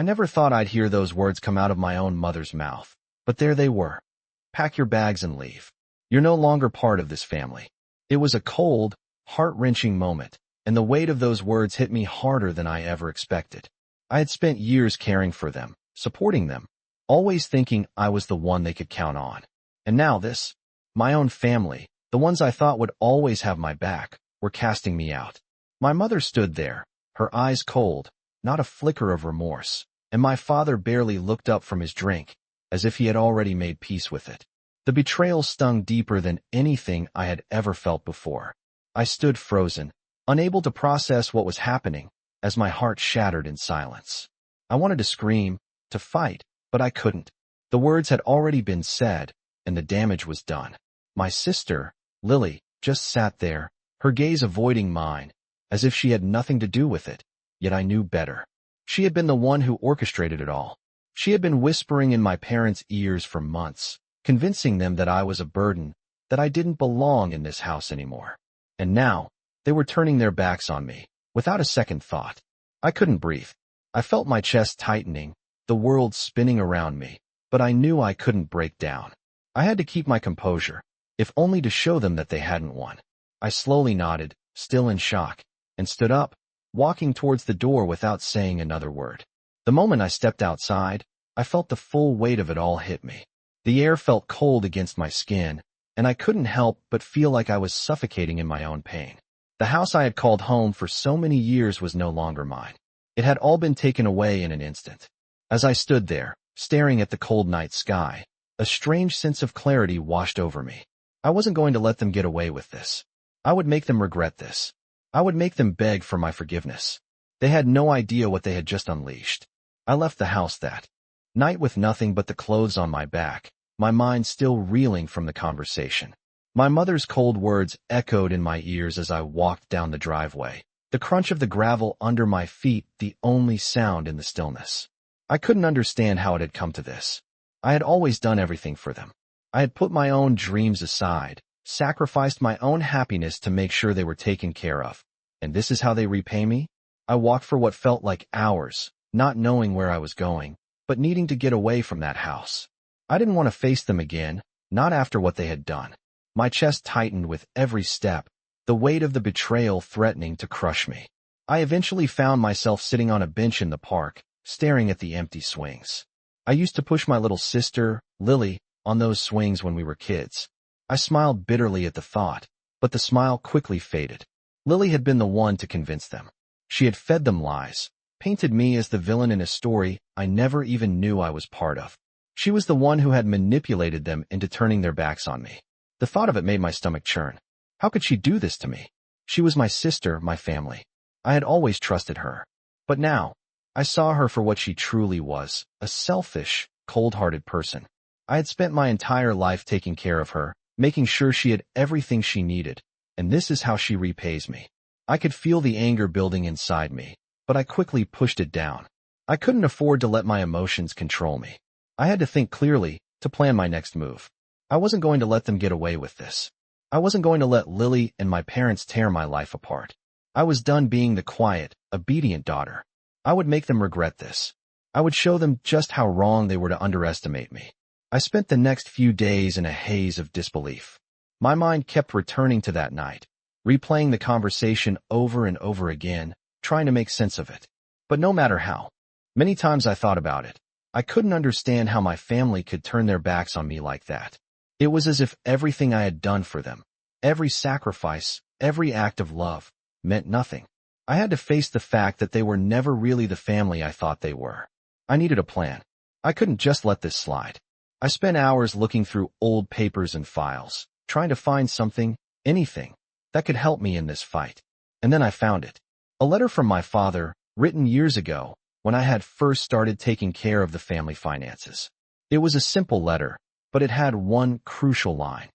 I never thought I'd hear those words come out of my own mother's mouth. But there they were. Pack your bags and leave. You're no longer part of this family. It was a cold, heart-wrenching moment, and the weight of those words hit me harder than I ever expected. I had spent years caring for them, supporting them, always thinking I was the one they could count on. And now this, my own family, the ones I thought would always have my back, were casting me out. My mother stood there, her eyes cold, not a flicker of remorse, and my father barely looked up from his drink, as if he had already made peace with it. The betrayal stung deeper than anything I had ever felt before. I stood frozen, unable to process what was happening, as my heart shattered in silence. I wanted to scream, to fight, but I couldn't. The words had already been said, and the damage was done. My sister, Lily, just sat there, her gaze avoiding mine, as if she had nothing to do with it, yet I knew better. She had been the one who orchestrated it all. She had been whispering in my parents' ears for months, convincing them that I was a burden, that I didn't belong in this house anymore. And now, they were turning their backs on me, without a second thought. I couldn't breathe. I felt my chest tightening, the world spinning around me, but I knew I couldn't break down. I had to keep my composure, if only to show them that they hadn't won. I slowly nodded, still in shock, and stood up, walking towards the door without saying another word. The moment I stepped outside, I felt the full weight of it all hit me. The air felt cold against my skin, and I couldn't help but feel like I was suffocating in my own pain. The house I had called home for so many years was no longer mine. It had all been taken away in an instant. As I stood there, staring at the cold night sky, a strange sense of clarity washed over me. I wasn't going to let them get away with this. I would make them regret this. I would make them beg for my forgiveness. They had no idea what they had just unleashed. I left the house that night with nothing but the clothes on my back, my mind still reeling from the conversation. My mother's cold words echoed in my ears as I walked down the driveway, the crunch of the gravel under my feet the only sound in the stillness. I couldn't understand how it had come to this. I had always done everything for them. I had put my own dreams aside, sacrificed my own happiness to make sure they were taken care of. And this is how they repay me? I walked for what felt like hours, not knowing where I was going, but needing to get away from that house. I didn't want to face them again, not after what they had done. My chest tightened with every step, the weight of the betrayal threatening to crush me. I eventually found myself sitting on a bench in the park, staring at the empty swings. I used to push my little sister, Lily, on those swings when we were kids. I smiled bitterly at the thought, but the smile quickly faded. Lily had been the one to convince them. She had fed them lies, painted me as the villain in a story I never even knew I was part of. She was the one who had manipulated them into turning their backs on me. The thought of it made my stomach churn. How could she do this to me? She was my sister, my family. I had always trusted her. But now, I saw her for what she truly was, a selfish, cold-hearted person. I had spent my entire life taking care of her, making sure she had everything she needed, and this is how she repays me. I could feel the anger building inside me, but I quickly pushed it down. I couldn't afford to let my emotions control me. I had to think clearly, to plan my next move. I wasn't going to let them get away with this. I wasn't going to let Lily and my parents tear my life apart. I was done being the quiet, obedient daughter. I would make them regret this. I would show them just how wrong they were to underestimate me. I spent the next few days in a haze of disbelief. My mind kept returning to that night, replaying the conversation over and over again, trying to make sense of it. But no matter how many times I thought about it, I couldn't understand how my family could turn their backs on me like that. It was as if everything I had done for them, every sacrifice, every act of love, meant nothing. I had to face the fact that they were never really the family I thought they were. I needed a plan. I couldn't just let this slide. I spent hours looking through old papers and files, trying to find something, anything, that could help me in this fight. And then I found it. A letter from my father, written years ago, when I had first started taking care of the family finances. It was a simple letter, but it had one crucial line.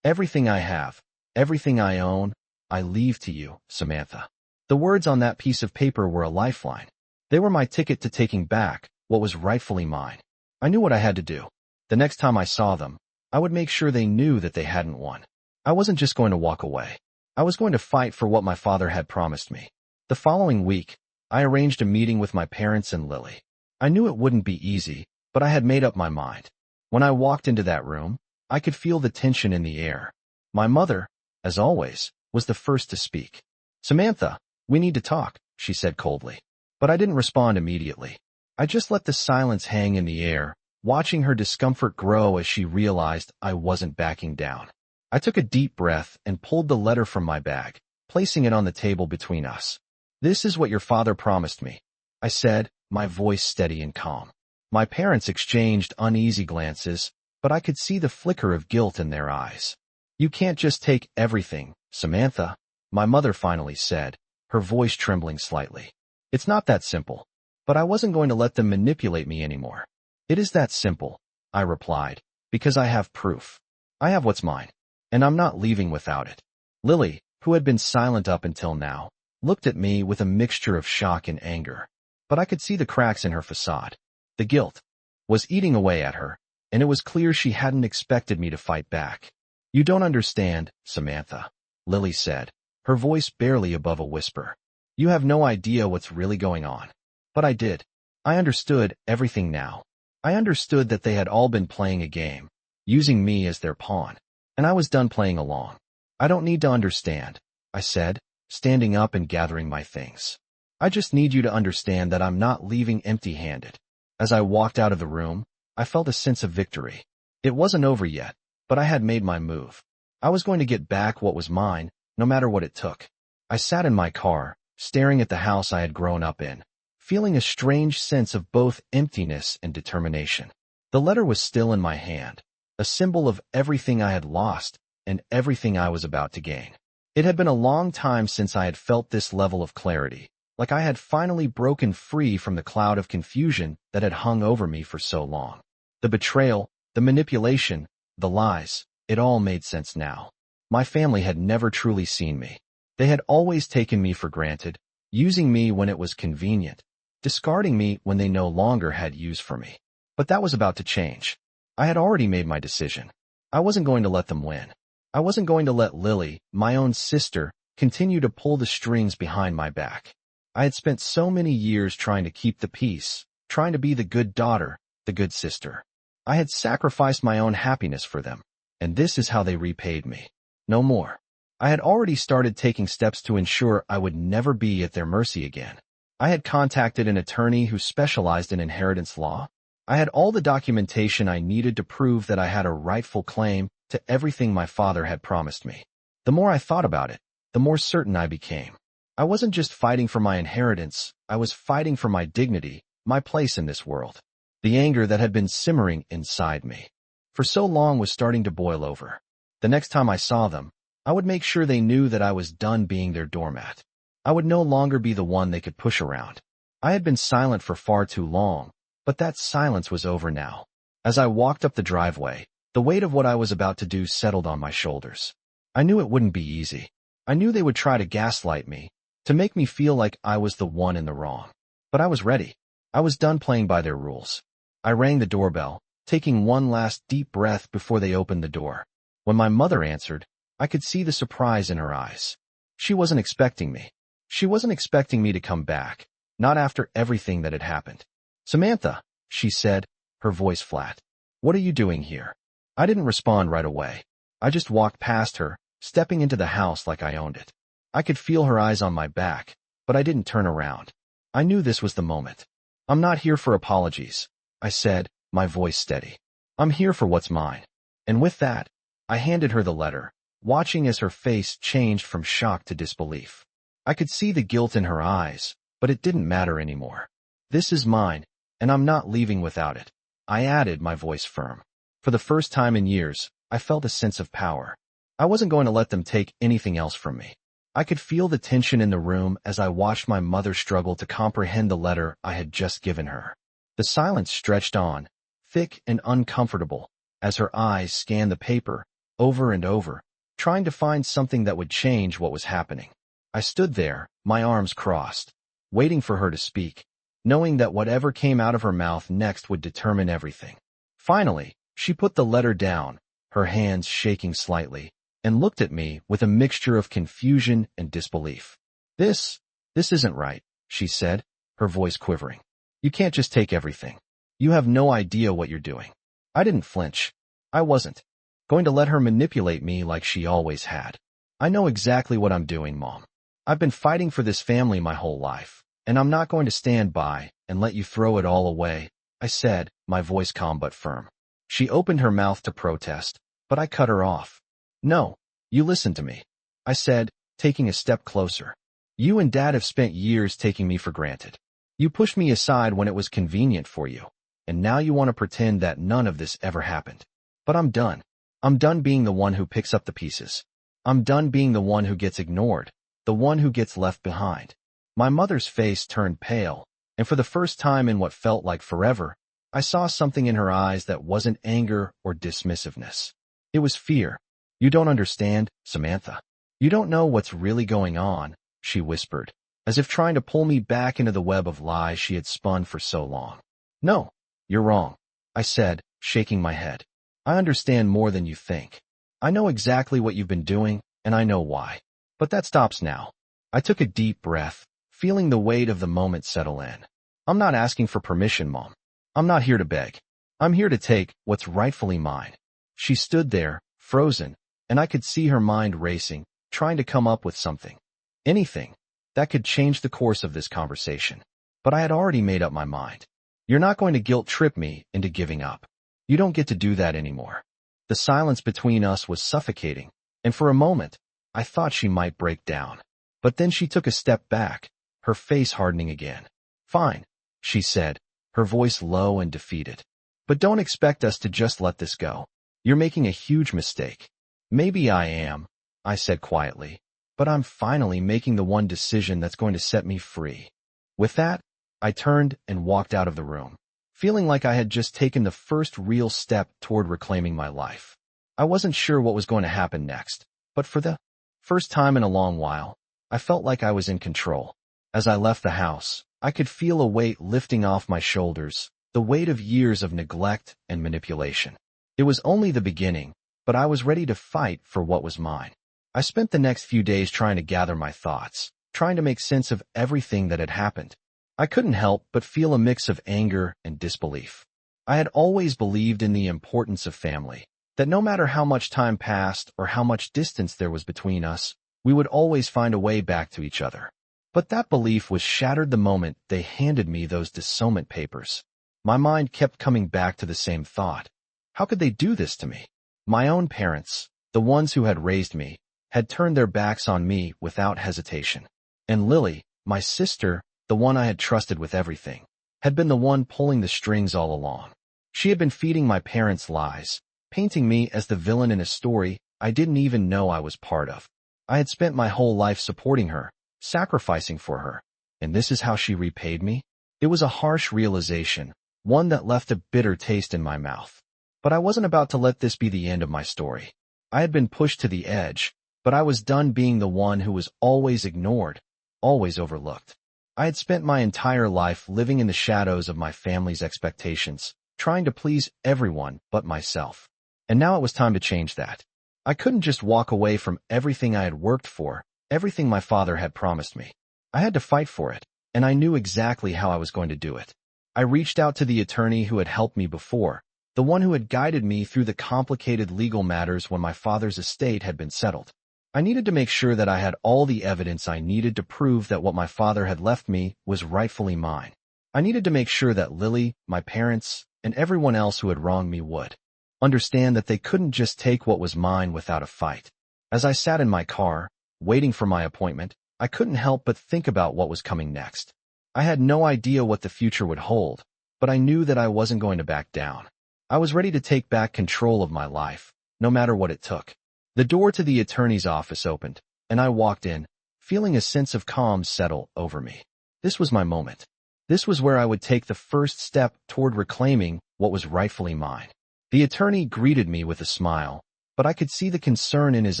Everything I have, everything I own, I leave to you, Samantha. The words on that piece of paper were a lifeline. They were my ticket to taking back what was rightfully mine. I knew what I had to do. The next time I saw them, I would make sure they knew that they hadn't won. I wasn't just going to walk away. I was going to fight for what my father had promised me. The following week, I arranged a meeting with my parents and Lily. I knew it wouldn't be easy, but I had made up my mind. When I walked into that room, I could feel the tension in the air. My mother, as always, was the first to speak. "Samantha, we need to talk," she said coldly. But I didn't respond immediately. I just let the silence hang in the air, watching her discomfort grow as she realized I wasn't backing down. I took a deep breath and pulled the letter from my bag, placing it on the table between us. "This is what your father promised me," I said, my voice steady and calm. My parents exchanged uneasy glances, but I could see the flicker of guilt in their eyes. "You can't just take everything, Samantha," my mother finally said, her voice trembling slightly. "It's not that simple." But I wasn't going to let them manipulate me anymore. "It is that simple," I replied, "because I have proof. I have what's mine, and I'm not leaving without it." Lily, who had been silent up until now, looked at me with a mixture of shock and anger. But I could see the cracks in her facade. The guilt was eating away at her, and it was clear she hadn't expected me to fight back. "You don't understand, Samantha," Lily said, her voice barely above a whisper. "You have no idea what's really going on." But I did. I understood everything now. I understood that they had all been playing a game, using me as their pawn, and I was done playing along. "I don't need to understand," I said, standing up and gathering my things. "I just need you to understand that I'm not leaving empty-handed." As I walked out of the room, I felt a sense of victory. It wasn't over yet, but I had made my move. I was going to get back what was mine, no matter what it took. I sat in my car, staring at the house I had grown up in, feeling a strange sense of both emptiness and determination. The letter was still in my hand, a symbol of everything I had lost and everything I was about to gain. It had been a long time since I had felt this level of clarity, like I had finally broken free from the cloud of confusion that had hung over me for so long. The betrayal, the manipulation, the lies, it all made sense now. My family had never truly seen me. They had always taken me for granted, using me when it was convenient, discarding me when they no longer had use for me. But that was about to change. I had already made my decision. I wasn't going to let them win. I wasn't going to let Lily, my own sister, continue to pull the strings behind my back. I had spent so many years trying to keep the peace, trying to be the good daughter, the good sister. I had sacrificed my own happiness for them, and this is how they repaid me. No more. I had already started taking steps to ensure I would never be at their mercy again. I had contacted an attorney who specialized in inheritance law. I had all the documentation I needed to prove that I had a rightful claim to everything my father had promised me. The more I thought about it, the more certain I became. I wasn't just fighting for my inheritance, I was fighting for my dignity, my place in this world. The anger that had been simmering inside me for so long was starting to boil over. The next time I saw them, I would make sure they knew that I was done being their doormat. I would no longer be the one they could push around. I had been silent for far too long, but that silence was over now. As I walked up the driveway, the weight of what I was about to do settled on my shoulders. I knew it wouldn't be easy. I knew they would try to gaslight me, to make me feel like I was the one in the wrong. But I was ready. I was done playing by their rules. I rang the doorbell, taking one last deep breath before they opened the door. When my mother answered, I could see the surprise in her eyes. She wasn't expecting me. She wasn't expecting me to come back, not after everything that had happened. "Samantha," she said, her voice flat. "What are you doing here?" I didn't respond right away. I just walked past her, stepping into the house like I owned it. I could feel her eyes on my back, but I didn't turn around. I knew this was the moment. "I'm not here for apologies," I said, my voice steady. "I'm here for what's mine." And with that, I handed her the letter, watching as her face changed from shock to disbelief. I could see the guilt in her eyes, but it didn't matter anymore. "This is mine, and I'm not leaving without it," I added, my voice firm. For the first time in years, I felt a sense of power. I wasn't going to let them take anything else from me. I could feel the tension in the room as I watched my mother struggle to comprehend the letter I had just given her. The silence stretched on, thick and uncomfortable, as her eyes scanned the paper, over and over, trying to find something that would change what was happening. I stood there, my arms crossed, waiting for her to speak, knowing that whatever came out of her mouth next would determine everything. Finally, she put the letter down, her hands shaking slightly, and looked at me with a mixture of confusion and disbelief. This isn't right," she said, her voice quivering. You can't just take everything. You have no idea what you're doing. I didn't flinch. I wasn't going to let her manipulate me like she always had. I know exactly what I'm doing, Mom. I've been fighting for this family my whole life, and I'm not going to stand by and let you throw it all away, I said, my voice calm but firm. She opened her mouth to protest, but I cut her off. No, you listen to me, I said, taking a step closer. You and Dad have spent years taking me for granted. You pushed me aside when it was convenient for you, and now you want to pretend that none of this ever happened. But I'm done. I'm done being the one who picks up the pieces. I'm done being the one who gets ignored, the one who gets left behind. My mother's face turned pale, and for the first time in what felt like forever, I saw something in her eyes that wasn't anger or dismissiveness. It was fear. You don't understand, Samantha. You don't know what's really going on, she whispered, as if trying to pull me back into the web of lies she had spun for so long. No, you're wrong, I said, shaking my head. I understand more than you think. I know exactly what you've been doing, and I know why. But that stops now. I took a deep breath, feeling the weight of the moment settle in. I'm not asking for permission, Mom. I'm not here to beg. I'm here to take what's rightfully mine. She stood there, frozen, and I could see her mind racing, trying to come up with something. Anything that could change the course of this conversation. But I had already made up my mind. You're not going to guilt-trip me into giving up. You don't get to do that anymore. The silence between us was suffocating, and for a moment, I thought she might break down. But then she took a step back, her face hardening again. Fine, she said, her voice low and defeated. But don't expect us to just let this go. You're making a huge mistake. Maybe I am, I said quietly, but I'm finally making the one decision that's going to set me free. With that, I turned and walked out of the room, feeling like I had just taken the first real step toward reclaiming my life. I wasn't sure what was going to happen next, but for the first time in a long while, I felt like I was in control. As I left the house, I could feel a weight lifting off my shoulders, the weight of years of neglect and manipulation. It was only the beginning, but I was ready to fight for what was mine. I spent the next few days trying to gather my thoughts, trying to make sense of everything that had happened. I couldn't help but feel a mix of anger and disbelief. I had always believed in the importance of family, that no matter how much time passed or how much distance there was between us, we would always find a way back to each other. But that belief was shattered the moment they handed me those disownment papers. My mind kept coming back to the same thought. How could they do this to me? My own parents, the ones who had raised me, had turned their backs on me without hesitation. And Lily, my sister, the one I had trusted with everything, had been the one pulling the strings all along. She had been feeding my parents lies, painting me as the villain in a story I didn't even know I was part of. I had spent my whole life supporting her, sacrificing for her, and this is how she repaid me? It was a harsh realization, one that left a bitter taste in my mouth. But I wasn't about to let this be the end of my story. I had been pushed to the edge, but I was done being the one who was always ignored, always overlooked. I had spent my entire life living in the shadows of my family's expectations, trying to please everyone but myself. And now it was time to change that. I couldn't just walk away from everything I had worked for, everything my father had promised me. I had to fight for it, and I knew exactly how I was going to do it. I reached out to the attorney who had helped me before, the one who had guided me through the complicated legal matters when my father's estate had been settled. I needed to make sure that I had all the evidence I needed to prove that what my father had left me was rightfully mine. I needed to make sure that Lily, my parents, and everyone else who had wronged me would understand that they couldn't just take what was mine without a fight. As I sat in my car, waiting for my appointment, I couldn't help but think about what was coming next. I had no idea what the future would hold, but I knew that I wasn't going to back down. I was ready to take back control of my life, no matter what it took. The door to the attorney's office opened, and I walked in, feeling a sense of calm settle over me. This was my moment. This was where I would take the first step toward reclaiming what was rightfully mine. The attorney greeted me with a smile, but I could see the concern in his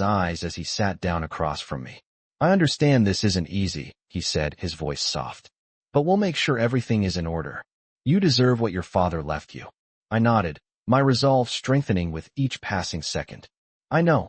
eyes as he sat down across from me. I understand this isn't easy, he said, his voice soft. But we'll make sure everything is in order. You deserve what your father left you. I nodded, my resolve strengthening with each passing second. I know,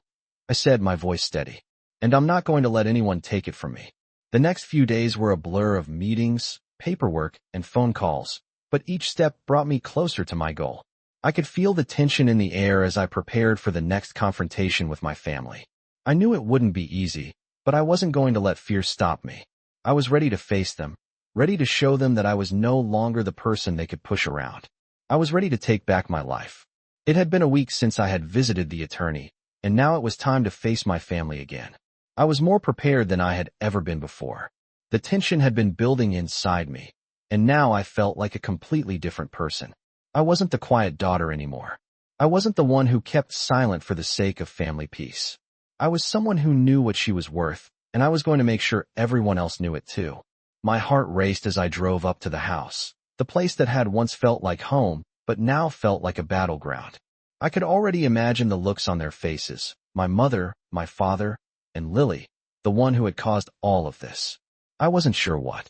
I said, my voice steady, and I'm not going to let anyone take it from me. The next few days were a blur of meetings, paperwork, and phone calls, but each step brought me closer to my goal. I could feel the tension in the air as I prepared for the next confrontation with my family. I knew it wouldn't be easy, but I wasn't going to let fear stop me. I was ready to face them, ready to show them that I was no longer the person they could push around. I was ready to take back my life. It had been a week since I had visited the attorney, and now it was time to face my family again. I was more prepared than I had ever been before. The tension had been building inside me, and now I felt like a completely different person. I wasn't the quiet daughter anymore. I wasn't the one who kept silent for the sake of family peace. I was someone who knew what she was worth, and I was going to make sure everyone else knew it too. My heart raced as I drove up to the house, the place that had once felt like home, but now felt like a battleground. I could already imagine the looks on their faces, my mother, my father, and Lily, the one who had caused all of this. I wasn't sure what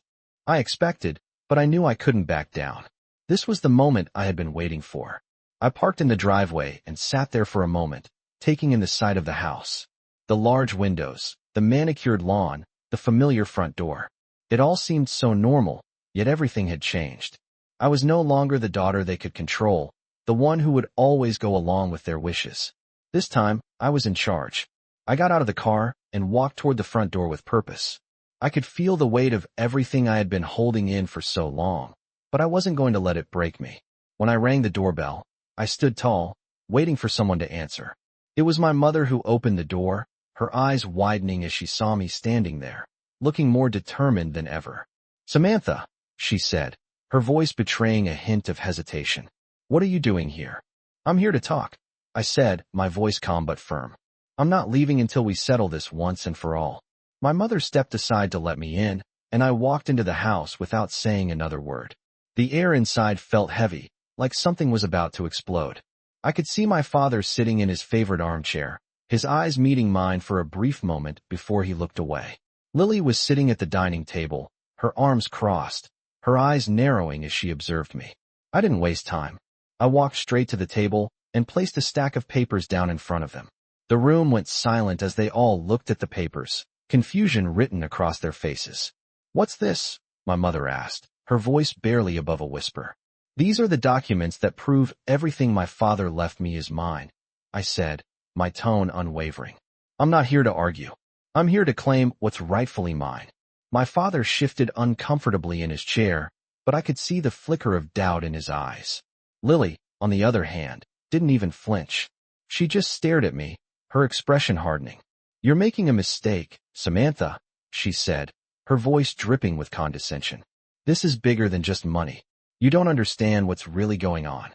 I expected, but I knew I couldn't back down. This was the moment I had been waiting for. I parked in the driveway and sat there for a moment, taking in the sight of the house. The large windows, the manicured lawn, the familiar front door. It all seemed so normal, yet everything had changed. I was no longer the daughter they could control, the one who would always go along with their wishes. This time, I was in charge. I got out of the car and walked toward the front door with purpose. I could feel the weight of everything I had been holding in for so long, but I wasn't going to let it break me. When I rang the doorbell, I stood tall, waiting for someone to answer. It was my mother who opened the door, her eyes widening as she saw me standing there, looking more determined than ever. "Samantha," she said, her voice betraying a hint of hesitation. "What are you doing here?" "I'm here to talk," I said, my voice calm but firm. "I'm not leaving until we settle this once and for all." My mother stepped aside to let me in, and I walked into the house without saying another word. The air inside felt heavy, like something was about to explode. I could see my father sitting in his favorite armchair, his eyes meeting mine for a brief moment before he looked away. Lily was sitting at the dining table, her arms crossed, her eyes narrowing as she observed me. I didn't waste time. I walked straight to the table and placed a stack of papers down in front of them. The room went silent as they all looked at the papers, confusion written across their faces. "What's this?" my mother asked, her voice barely above a whisper. "These are the documents that prove everything my father left me is mine," I said, my tone unwavering. "I'm not here to argue. I'm here to claim what's rightfully mine." My father shifted uncomfortably in his chair, but I could see the flicker of doubt in his eyes. Lily, on the other hand, didn't even flinch. She just stared at me, her expression hardening. "You're making a mistake, Samantha," she said, her voice dripping with condescension. "This is bigger than just money. You don't understand what's really going on."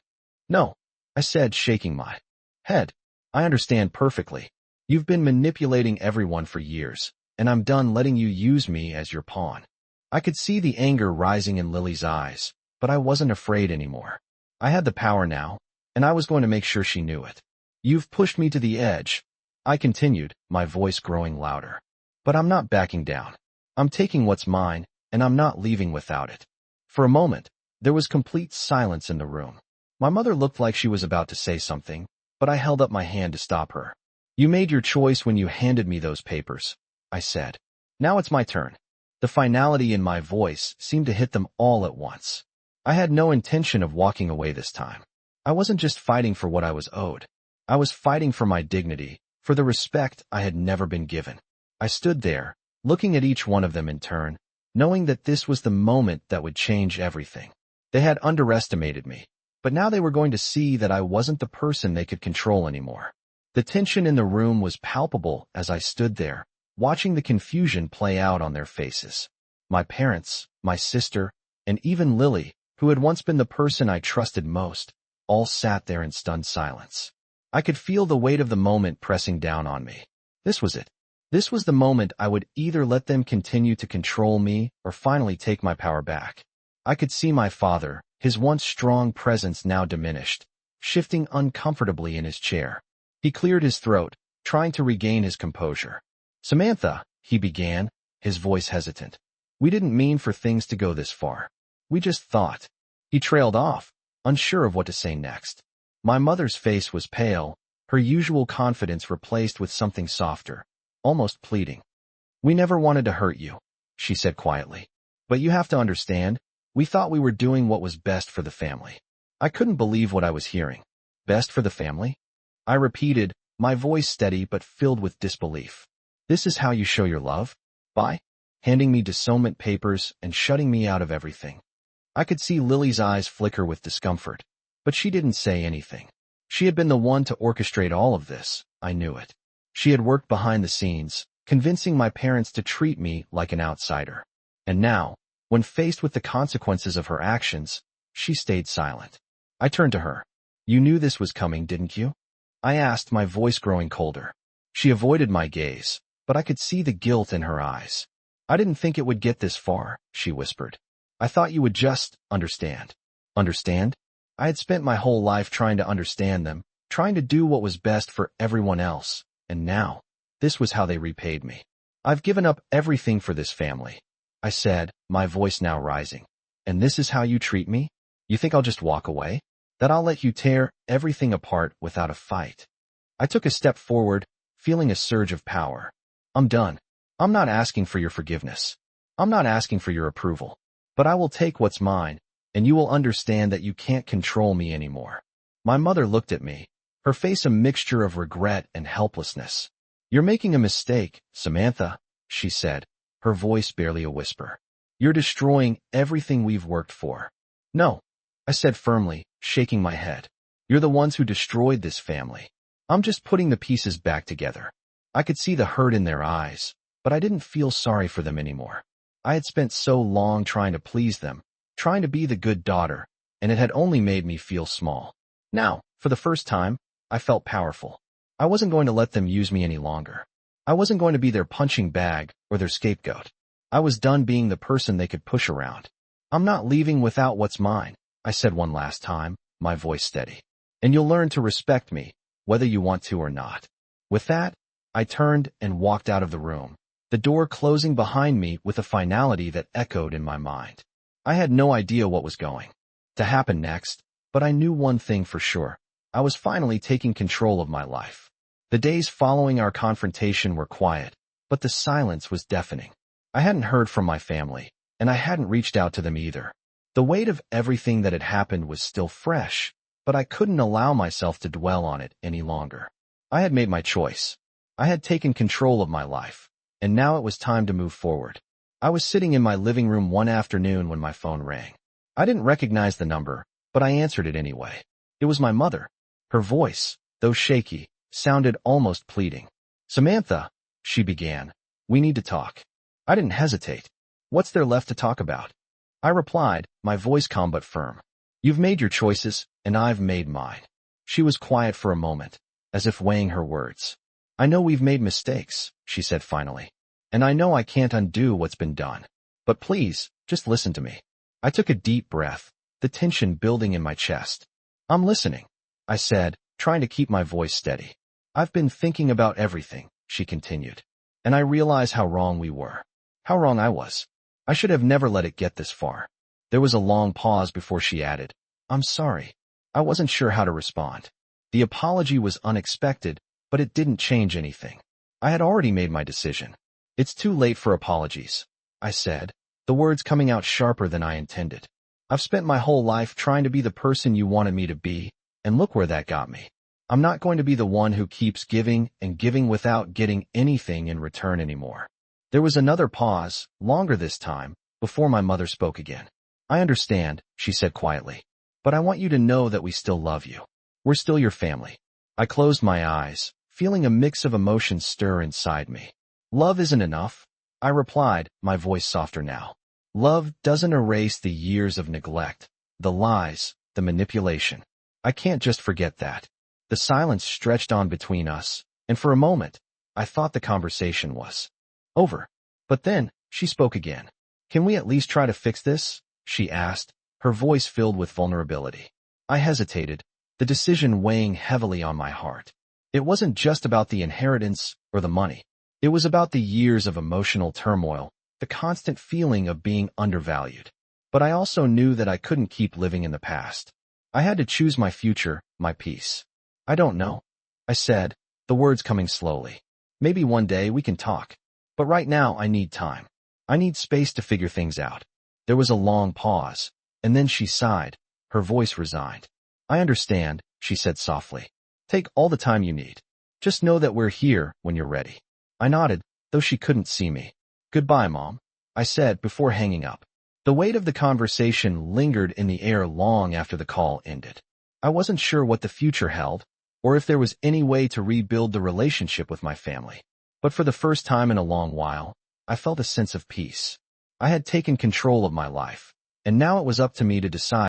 "No," I said, shaking my head. "I understand perfectly. You've been manipulating everyone for years, and I'm done letting you use me as your pawn." I could see the anger rising in Lily's eyes, but I wasn't afraid anymore. I had the power now, and I was going to make sure she knew it. "You've pushed me to the edge," I continued, my voice growing louder. "But I'm not backing down. I'm taking what's mine, and I'm not leaving without it." For a moment, there was complete silence in the room. My mother looked like she was about to say something, but I held up my hand to stop her. "You made your choice when you handed me those papers," I said. "Now it's my turn." The finality in my voice seemed to hit them all at once. I had no intention of walking away this time. I wasn't just fighting for what I was owed. I was fighting for my dignity, for the respect I had never been given. I stood there, looking at each one of them in turn, knowing that this was the moment that would change everything. They had underestimated me, but now they were going to see that I wasn't the person they could control anymore. The tension in the room was palpable as I stood there, watching the confusion play out on their faces. My parents, my sister, and even Lily, who had once been the person I trusted most, all sat there in stunned silence. I could feel the weight of the moment pressing down on me. This was it. This was the moment I would either let them continue to control me or finally take my power back. I could see my father, his once strong presence now diminished, shifting uncomfortably in his chair. He cleared his throat, trying to regain his composure. "Samantha," he began, his voice hesitant. "We didn't mean for things to go this far. We just thought." He trailed off, unsure of what to say next. My mother's face was pale, her usual confidence replaced with something softer, almost pleading. "We never wanted to hurt you," she said quietly. But you have to understand, we thought we were doing what was best for the family. I couldn't believe what I was hearing. Best for the family? I repeated, my voice steady but filled with disbelief. This is how you show your love? By handing me disownment papers and shutting me out of everything. I could see Lily's eyes flicker with discomfort, but she didn't say anything. She had been the one to orchestrate all of this, I knew it. She had worked behind the scenes, convincing my parents to treat me like an outsider. And now, when faced with the consequences of her actions, she stayed silent. I turned to her. You knew this was coming, didn't you? I asked, my voice growing colder. She avoided my gaze, but I could see the guilt in her eyes. I didn't think it would get this far, she whispered. I thought you would just understand. Understand? I had spent my whole life trying to understand them, trying to do what was best for everyone else, and now, this was how they repaid me. I've given up everything for this family, I said, my voice now rising. And this is how you treat me? You think I'll just walk away? That I'll let you tear everything apart without a fight? I took a step forward, feeling a surge of power. I'm done. I'm not asking for your forgiveness. I'm not asking for your approval. But I will take what's mine, and you will understand that you can't control me anymore. My mother looked at me, her face a mixture of regret and helplessness. You're making a mistake, Samantha, she said, her voice barely a whisper. You're destroying everything we've worked for. No, I said firmly, shaking my head. You're the ones who destroyed this family. I'm just putting the pieces back together. I could see the hurt in their eyes, but I didn't feel sorry for them anymore. I had spent so long trying to please them, trying to be the good daughter, and it had only made me feel small. Now, for the first time, I felt powerful. I wasn't going to let them use me any longer. I wasn't going to be their punching bag or their scapegoat. I was done being the person they could push around. I'm not leaving without what's mine, I said one last time, my voice steady. And you'll learn to respect me, whether you want to or not. With that, I turned and walked out of the room, the door closing behind me with a finality that echoed in my mind. I had no idea what was going to happen next, but I knew one thing for sure. I was finally taking control of my life. The days following our confrontation were quiet, but the silence was deafening. I hadn't heard from my family, and I hadn't reached out to them either. The weight of everything that had happened was still fresh, but I couldn't allow myself to dwell on it any longer. I had made my choice. I had taken control of my life, and now it was time to move forward. I was sitting in my living room one afternoon when my phone rang. I didn't recognize the number, but I answered it anyway. It was my mother. Her voice, though shaky, sounded almost pleading. Samantha, she began, we need to talk. I didn't hesitate. What's there left to talk about? I replied, my voice calm but firm. You've made your choices, and I've made mine. She was quiet for a moment, as if weighing her words. I know we've made mistakes, she said finally. And I know I can't undo what's been done. But please, just listen to me. I took a deep breath, the tension building in my chest. I'm listening, I said, trying to keep my voice steady. I've been thinking about everything, she continued. And I realize how wrong we were. How wrong I was. I should have never let it get this far. There was a long pause before she added, I'm sorry. I wasn't sure how to respond. The apology was unexpected, but it didn't change anything. I had already made my decision. It's too late for apologies, I said, the words coming out sharper than I intended. I've spent my whole life trying to be the person you wanted me to be, and look where that got me. I'm not going to be the one who keeps giving and giving without getting anything in return anymore. There was another pause, longer this time, before my mother spoke again. I understand, she said quietly, but I want you to know that we still love you. We're still your family. I closed my eyes, feeling a mix of emotions stir inside me. Love isn't enough, I replied, my voice softer now. Love doesn't erase the years of neglect, the lies, the manipulation. I can't just forget that. The silence stretched on between us, and for a moment, I thought the conversation was over. But then, she spoke again. Can we at least try to fix this? She asked, her voice filled with vulnerability. I hesitated, the decision weighing heavily on my heart. It wasn't just about the inheritance or the money. It was about the years of emotional turmoil, the constant feeling of being undervalued. But I also knew that I couldn't keep living in the past. I had to choose my future, my peace. I don't know, I said, the words coming slowly. Maybe one day we can talk. But right now I need time. I need space to figure things out. There was a long pause, and then she sighed, her voice resigned. I understand, she said softly. Take all the time you need. Just know that we're here when you're ready. I nodded, though she couldn't see me. Goodbye, Mom, I said before hanging up. The weight of the conversation lingered in the air long after the call ended. I wasn't sure what the future held, or if there was any way to rebuild the relationship with my family. But for the first time in a long while, I felt a sense of peace. I had taken control of my life, and now it was up to me to decide